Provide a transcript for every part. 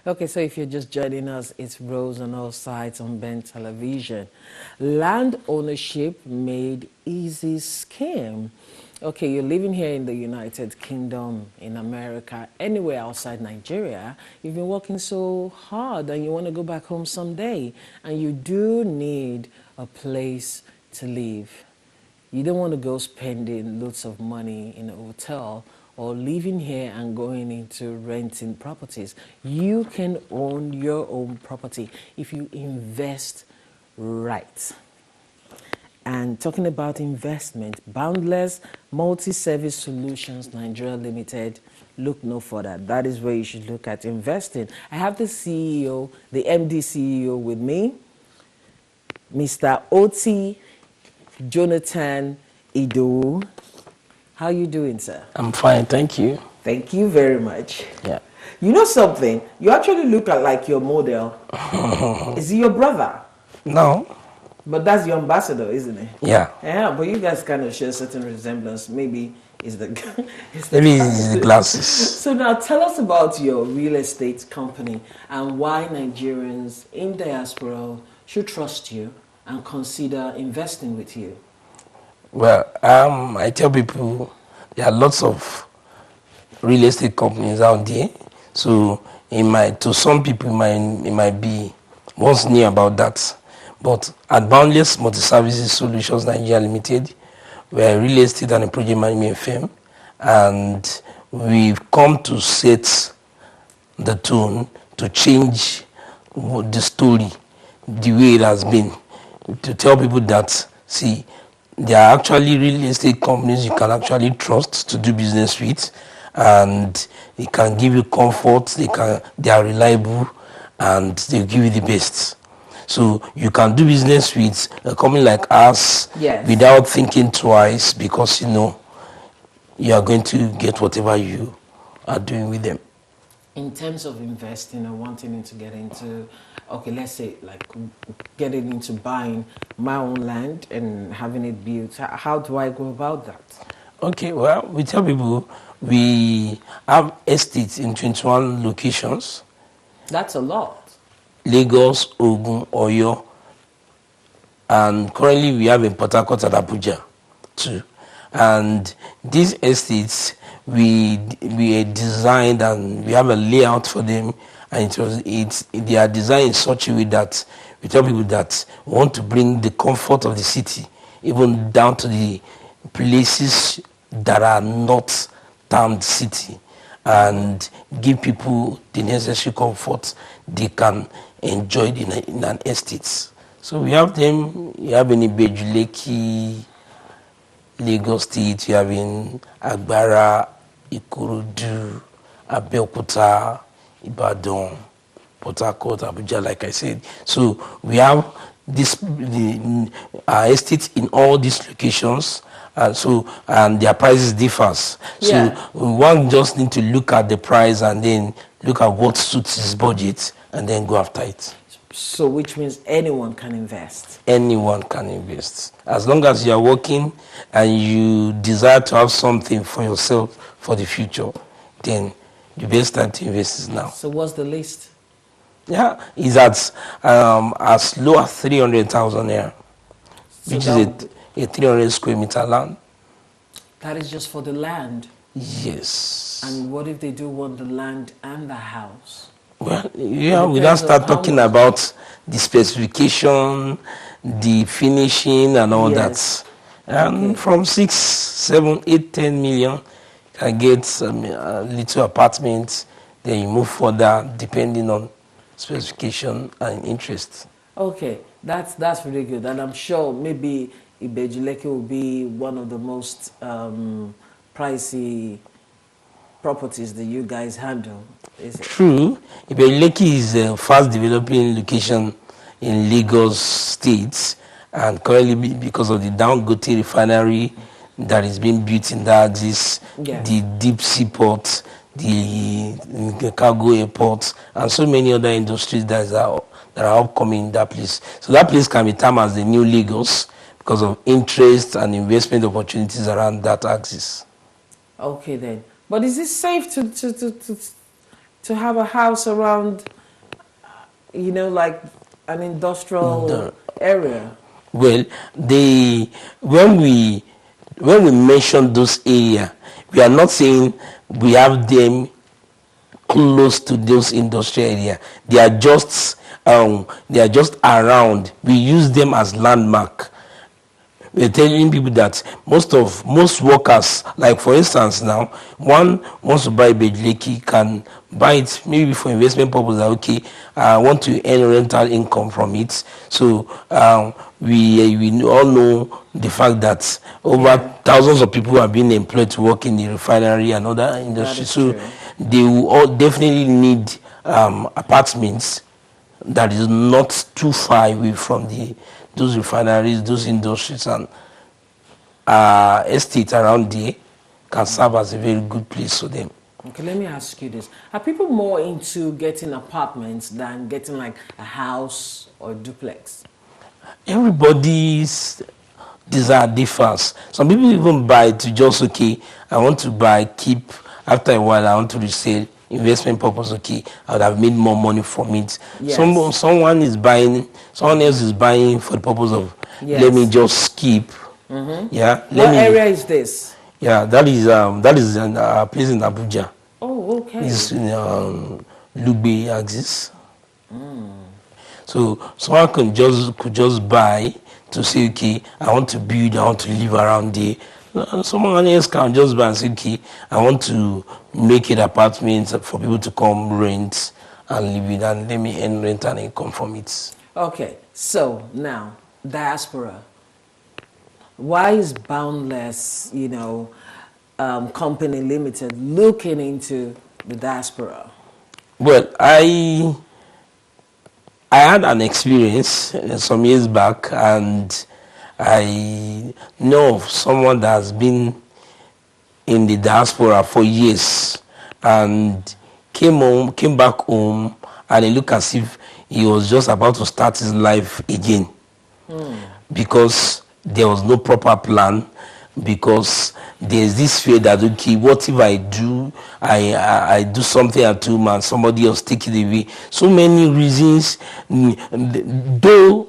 Okay, so if you're just joining us, it's Rose on all sides on Ben Television. Land ownership made easy scheme. Okay, you're living here in the United Kingdom, in America, anywhere outside Nigeria. You've been working so hard and you want to go back home someday. And you do need a place to live. You don't want to go spending lots of money in a hotel or living here and going into renting properties. You can own your own property if you invest right. And talking about investment, Boundless Multi-Service Solutions Nigeria Limited, look no further. That is where you should look at investing. I have the CEO, the MD CEO with me, Mr. Oti Jonathan Ido. How are you doing, sir? I'm fine, thank you. Thank you very much. Yeah. You know something? You actually look like your model. Is he your brother? No. But that's your ambassador, isn't it? Yeah. Yeah, but you guys kind of share certain resemblance. Maybe it's the Maybe it's the glasses. So now tell us about your real estate company and why Nigerians in diaspora should trust you and consider investing with you. Well, I tell people there are lots of real estate companies out there. So to some people it might be once new about that. But at Boundless Multi-Services Solutions Nigeria Limited, we're a real estate and a project management firm, and we've come to set the tone to change the story, the way it has been, to tell people that, see, there are actually real estate companies you can actually trust to do business with, and they can give you comfort, they are reliable, and they give you the best. So you can do business with a company like us without thinking twice, because you are going to get whatever you are doing with them. In terms of investing or wanting to get into, okay, let's say like getting into buying my own land and having it built, how do I go about that? Okay, well, we tell people we have estates in 21 locations. That's a lot. Lagos, Ogun, Oyo, and currently we have in Port Harcourt and Abuja too. And these estates, we are designed and we have a layout for them, and they are designed in such a way that we tell people that we want to bring the comfort of the city even down to the places that are not termed city, and give people the necessary comfort they can enjoy in an estate. So we have them. You have in Ibeju-Lekki, Lagos State. You have in Agbara, Ikorodu, Abeokuta, Ibadan, Port Harcourt, Abuja, like I said. So we have our estates in all these locations. And their prices differs. So one just need to look at the price and then look at what suits his budget and then go after it. So which means anyone can invest? Anyone can invest. As long as you are working and you desire to have something for yourself for the future, then the best time to invest is now. So what's the list? Yeah, it's at as low as 300,000 naira, which is a 300 square meter land. That is just for the land? Yes. And what if they do want the land and the house? Well, yeah, we don't start talking about the specification, the finishing and all that. And from 6, 7, 8, 10 million, can get a little apartment. Then you move further depending on specification and interest. Okay, that's really good. And I'm sure maybe Ibeju-Lekki will be one of the most pricey properties that you guys handle. Is it? True. Ibeju-Lekki is a fast developing location in Lagos State, and currently because of the Dangote refinery that is being built in that, the deep sea port, the cargo airport, and so many other industries that are upcoming in that place. So that place can be termed as the new Lagos, because of interest and investment opportunities around that axis. Okay then. But is it safe to have a house around you know, like an industrial area? Well, when we mention those areas, we are not saying we have them close to those industrial area. They are just around. We use them as landmark. We're telling people that most workers, like for instance now, one wants to buy Bejleki, can buy it maybe for investment purpose. Okay, I want to earn rental income from it. So we all know the fact that over thousands of people are being employed to work in the refinery and other industries. So true. they will all definitely need apartments that is not too far away from those refineries, those industries, and estates around there can serve as a very good place for them. Okay, let me ask you this. Are people more into getting apartments than getting like a house or duplex? Everybody's desire differs. Some people even buy to just, okay, I want to buy, keep, after a while I want to resell, investment purpose, okay, I would have made more money from it. Yes. Someone else is buying for the purpose of, Yes. let me just keep. Yeah. What area is this? Yeah, that is a place in Abuja. Oh, okay. It's in Lugbe axis. So someone could just buy to say, okay, I want to build, I want to live around there. Someone else can just buy and say, okay, I want to make it apartments for people to come rent and live in, and let me earn rent and income from it. Okay, so now diaspora. Why is Boundless, Company Limited looking into the diaspora? Well, I had an experience some years back, and I know of someone that has been in the diaspora for years and came back home, and it looked as if he was just about to start his life again. Because there was no proper plan, because there's this fear that, okay, what if I do something at home and somebody else take it away? So many reasons, though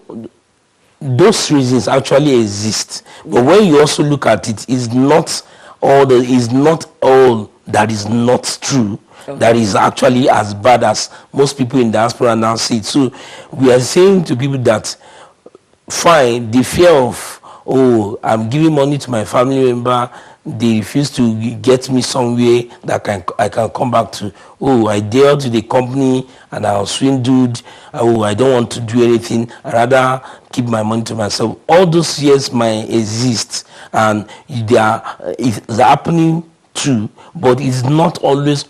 those reasons actually exist. But when you also look at it, it's not all that is not true. Okay. That is actually as bad as most people in diaspora now see it. So we are saying to people that, fine, the fear of, oh, I'm giving money to my family member, they refuse to get me somewhere that I can come back to. Oh, I dealt to the company and I was swindled. Oh, I don't want to do anything. I'd rather keep my money to myself. All those fears might exist, and it's happening too, but it's not always.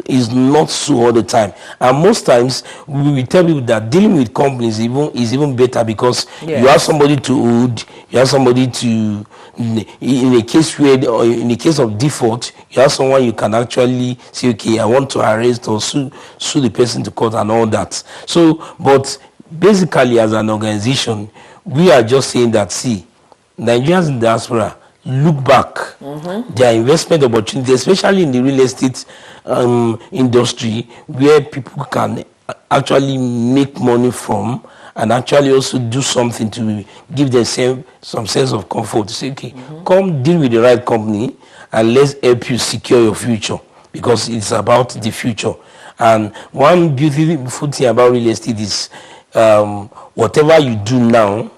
Is not so all the time, and most times we tell people that dealing with companies is even better, because you have somebody to hold, you have somebody to, in a case of default, you have someone you can actually say, okay, I want to arrest or sue the person to court and all that. So, but basically, as an organization, we are just saying that, see, Nigerians in diaspora, look back, their investment opportunities, especially in the real estate industry, where people can actually make money from, and actually also do something to give themselves some sense of comfort. To say, okay, come deal with the right company and let's help you secure your future, because it's about the future. And one beautiful thing about real estate is whatever you do now,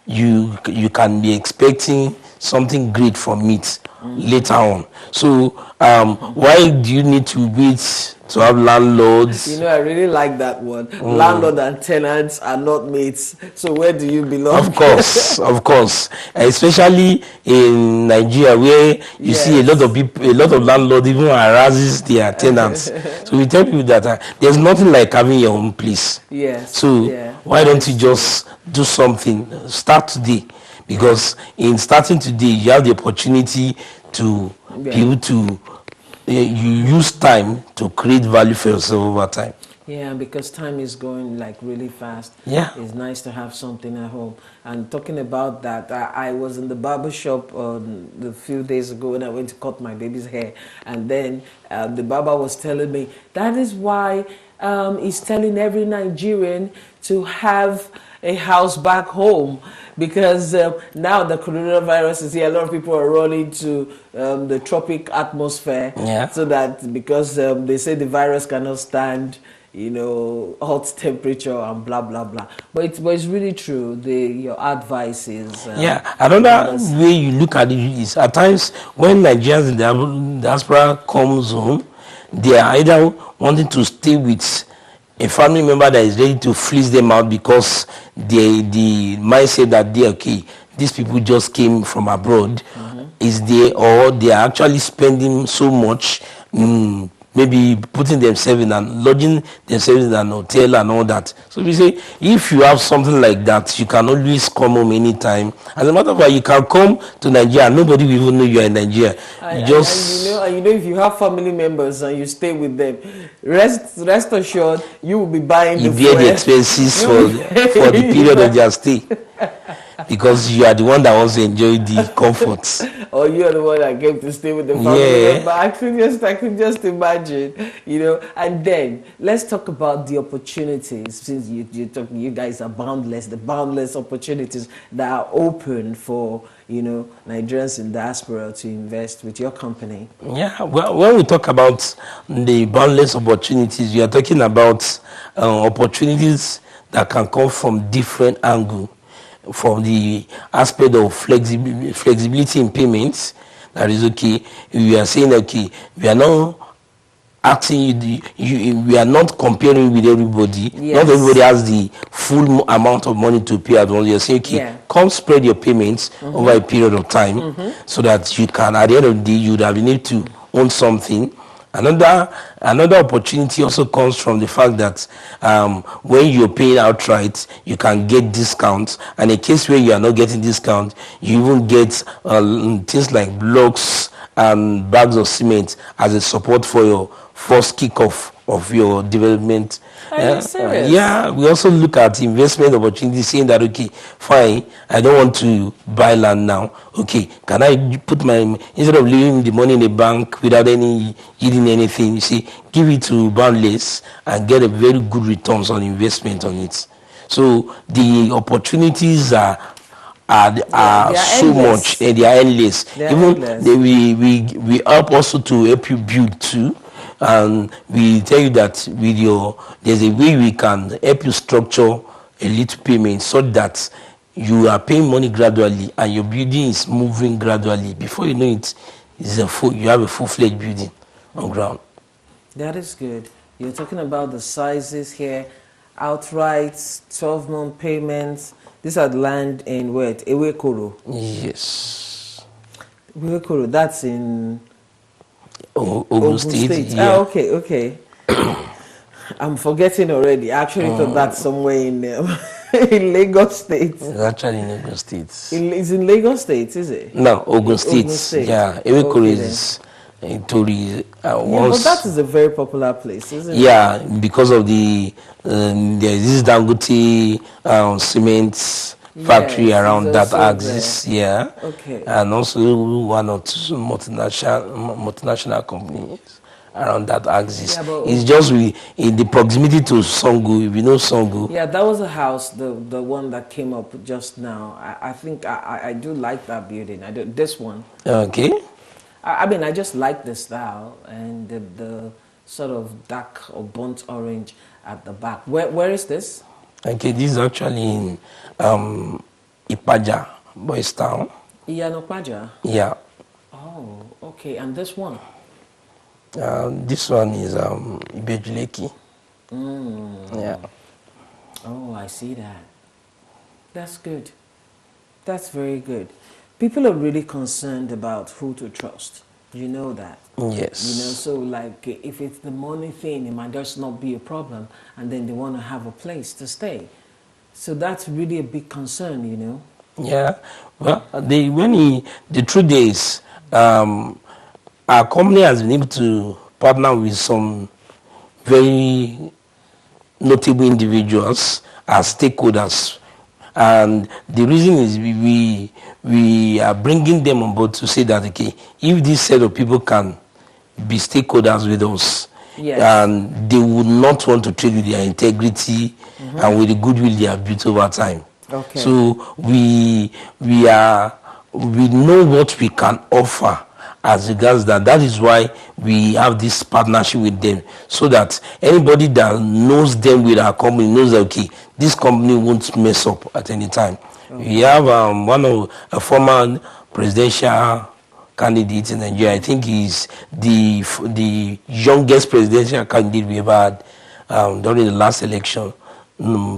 you can be expecting something great from it later on. So why do you need to wait to have landlords? I really like that one. Landlord and tenants are not mates. So where do you belong? Of course. Especially in Nigeria, where you see a lot of landlords even harasses their tenants. So we tell people that there's nothing like having your own place. Yes. So why don't you just do something? Start today. Because in starting today, you have the opportunity to be able to you use time to create value for yourself over time. Yeah, because time is going like really fast. Yeah. It's nice to have something at home. And talking about that, I was in the barber shop a few days ago when I went to cut my baby's hair. And then the barber was telling me, that is why is telling every Nigerian to have a house back home, because now the coronavirus is here. A lot of people are running to the tropic atmosphere, Yeah. so that because they say the virus cannot stand, you know, hot temperature and blah blah blah. But it's really true. Your advice is Yeah, another way you look at it is at times when Nigerians in the diaspora comes home, they are either wanting to stay with a family member that is ready to fleece them out because the mindset that they okay, these people just came from abroad is there, or they are actually spending so much, maybe putting themselves in and lodging themselves in an hotel and all that. So we say if you have something like that, you can always come home anytime. As a matter of fact, you can come to Nigeria, nobody will even know you are in Nigeria. And you know, if you have family members and you stay with them, rest assured you will be buying you the bear the fuel. expenses for the period of their stay, because you are the one that wants to enjoy the comforts. Or you're the one that came to stay with the family member. I could just imagine, you know. And then let's talk about the opportunities. Since you guys are boundless, the boundless opportunities that are open for, you know, Nigerians in diaspora to invest with your company. Yeah, well, when we talk about the boundless opportunities, we are talking about opportunities that can come from different angles. From the aspect of flexibility in payments, that is okay. We are saying okay, we are not asking we are not comparing with everybody. Yes. Not everybody has the full amount of money to pay at once. You're saying okay, come spread your payments over a period of time, so that you can, at the end of the day, you would have been able to own something. Another opportunity also comes from the fact that when you're paying outright, you can get discounts, and in case where you are not getting discount, you even get things like blocks and bags of cement as a support for your first kickoff of your development. Are you serious? Yeah, we also look at investment opportunities, saying that okay, fine, I don't want to buy land now. Okay, can I put instead of leaving the money in the bank without any yielding anything, you see, give it to Boundless and get a very good returns on investment on it. So the opportunities are so much, and they are endless. We help also to help you build too. And we tell you that there's a way we can help you structure a little payment so that you are paying money gradually and your building is moving gradually. Before you know it, you have a full-fledged building on ground. That is good. You're talking about the sizes here, outright, 12-month payments. These are land in where? Ewekoro. Yes. Ewekoro, that's in Ogun State. Yeah. Ah, okay. I'm forgetting already. I actually thought that's somewhere in Lagos State. It's actually in Ogun State. It's in Lagos State, is it? No, Ogun State. Ogun State. Yeah, Ewekoro is in Tori. But that is a very popular place, isn't it? Yeah, because of there is this Dangote cement factory around that axis, there. Yeah. Okay. And also one or two multinational companies around that axis. Yeah, it's just in the proximity to Songo. If you know Songo. Yeah, that was a house, the one that came up just now. I think I do like that building. I do this one. Okay. I mean, I just like the style and the sort of dark or burnt orange at the back. Where is this? Okay, this is actually in Ipaja, Boys Town. Iyanopaja? Yeah. Oh, okay. And this one? This one is Ibejuleki. Yeah. Oh, I see that. That's good. That's very good. People are really concerned about who to trust. You know that. Yes. You know, so like if it's the money thing, it might just not be a problem, and then they want to have a place to stay. So that's really a big concern, you know. Yeah. Well, the truth is, our company has been able to partner with some very notable individuals as stakeholders. And the reason is we are bringing them on board to say that, okay, if this set of people can be stakeholders with us, Yes. and they would not want to trade with their integrity and with the goodwill they have built over time. Okay. So we know what we can offer as regards that. That is why we have this partnership with them, so that anybody that knows them with our company knows that, okay, this company won't mess up at any time. We have one of a former presidential candidate in Nigeria. I think he's the youngest presidential candidate we ever had during the last election.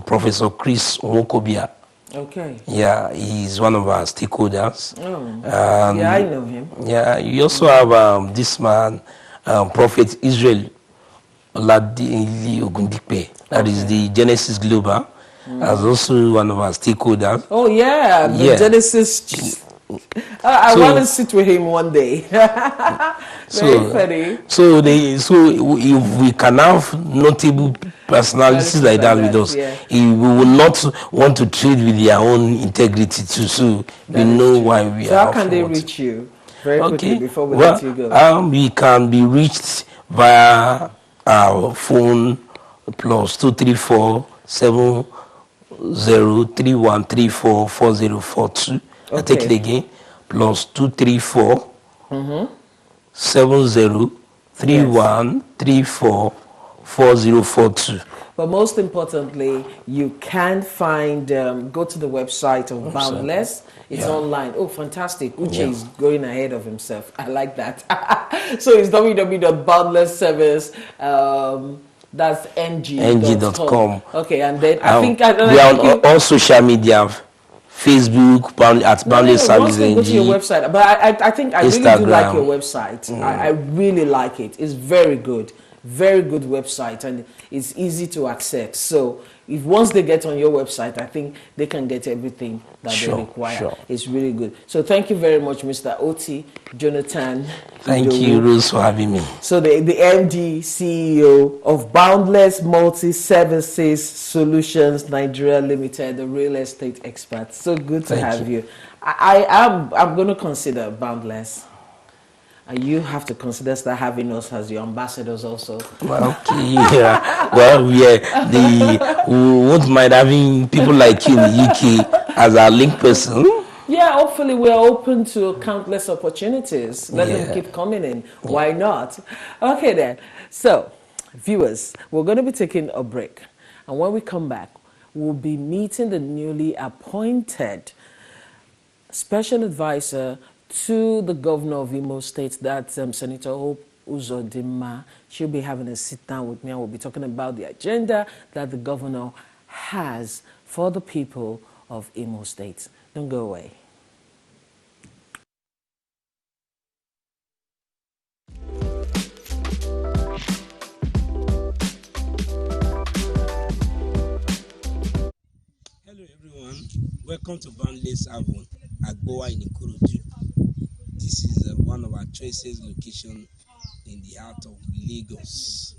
Professor Chris Nwokobia. Okay. Yeah, he's one of our stakeholders. Yeah, I know him. Yeah, you also have this man, Prophet Israel Oladili Ogundipe. That is the Genesis Global. As also one of our stakeholders. Oh yeah, the Yeah. Genesis. I So- want to sit with him one day. Very funny. So if we can have notable personalities like that with us, yeah. we will not want to trade with their own integrity too. So we know why we So are. how can they forward. reach you? Very quickly Okay. before we Well, let you go. we can be reached via our phone plus 234 7031344042. I take it Okay. again. Plus 234 7031344042. But most importantly, you can find, go to the website of Boundless. It's Yeah. online. Oh, fantastic. Uche Yeah. is going ahead of himself. I like that. So it's www.boundlessservice. That's ng.com. Okay, and then I think we are on all social media, Facebook, Boundless Service once we go to your NG. website, but I think I really do like your Instagram. website. I really like it. It's very good website, and it's easy to access. So if once they get on your website, I think they can get everything that Sure, they require. sure. It's really good. So thank you very much, Mr. Oti Jonathan. Thank Idowu. you, Rose, for having me. So the MD CEO of Boundless Multi Services Solutions Nigeria Limited, the real estate expert. So good to Thank have you. I'm going to consider Boundless. And you have to consider start having us as your ambassadors also. Well, okay, yeah. Well, we won't mind having people like you in the UK as our link person. Yeah, hopefully we're open to countless opportunities. Let them Yeah. keep coming in. Why not? Okay then. So, viewers, we're going to be taking a break. And when we come back, we'll be meeting the newly appointed special advisor to the governor of Imo State, that's Senator Hope Uzodinma. She'll be having a sit down with me and we'll be talking about the agenda that the governor has for the people of Imo State. Don't go away. Hello everyone, welcome to Boundless Avon, Agboa in Ikorodu. This is one of our choicest locations in the heart of Lagos.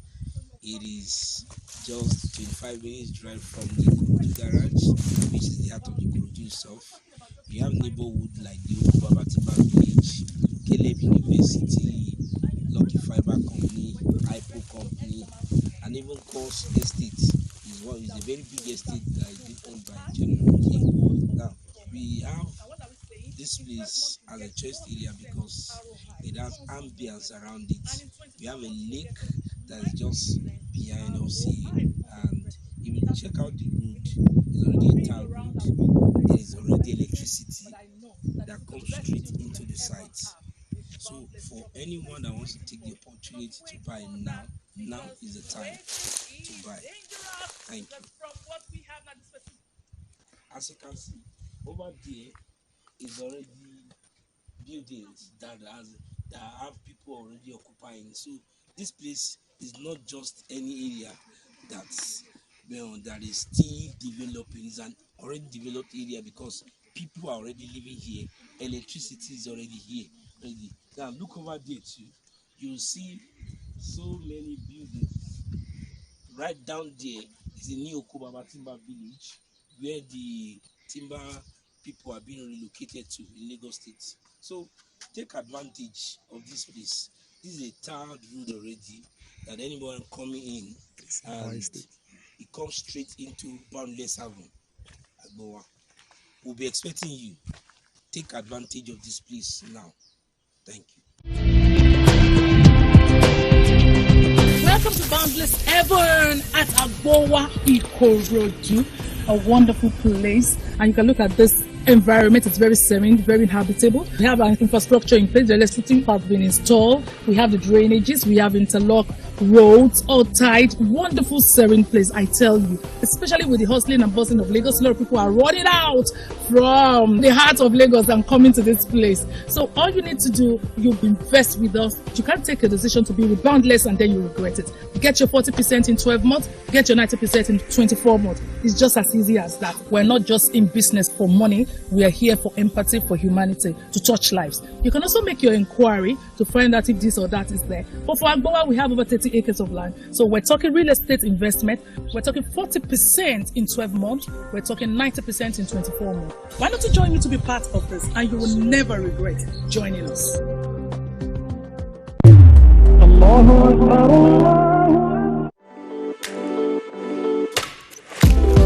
It is just 25 minutes drive from the Ikorodu garage, which is the heart of Ikorodu itself. You have neighborhood like the Babatimba village, Caleb University, Lucky Fiber Company, IPO Company, and even Course Estate is a very big estate that is being owned by General here. Now, we have this place as a choice area because it has ambience around it. We have a lake that is just behind us here, and if you check out the road, it's already a tar road. There is already electricity that comes straight into the site. So for anyone that wants to take the opportunity to buy now is the time to buy. Thank you. As you can see, over there is already buildings that have people already occupying. So this place is not just any area that's that is still developing. It's an already developed area because people are already living here. Electricity is already here. Already. Now look over there too. You'll see so many buildings. Right down there is the new Okobaba Timber Village, where the timber people are being relocated to in Lagos State. So take advantage of this place. This is a tarred road already. that anyone coming in and he comes straight into Boundless Haven, Agbowa. We'll be expecting you. Take advantage of this place now. Thank you. Welcome to Boundless Haven at Agbowa, Ikorodu, a wonderful place. And you can look at this environment. It's very serene, very habitable. We have an infrastructure in place. The electricity has been installed. We have the drainages. We have interlock roads, all tied. Wonderful serene place, I tell you. Especially with the hustling and bustling of Lagos, a lot of people are running out from the heart of Lagos and coming to this place. So all you need to do, you invest with us. You can't take a decision to be with Boundless and then you regret it. Get your 40% in 12 months, get your 90% in 24 months. It's just as easy as that. We're not just in business for money. We are here for empathy, for humanity, to touch lives. You can also make your inquiry to find out if this or that is there. But for Agbowa, we have over 30 acres of land. So we're talking real estate investment. We're talking 40% in 12 months. We're talking 90% in 24 months. Why not you join me to be part of this? And you will never regret joining us.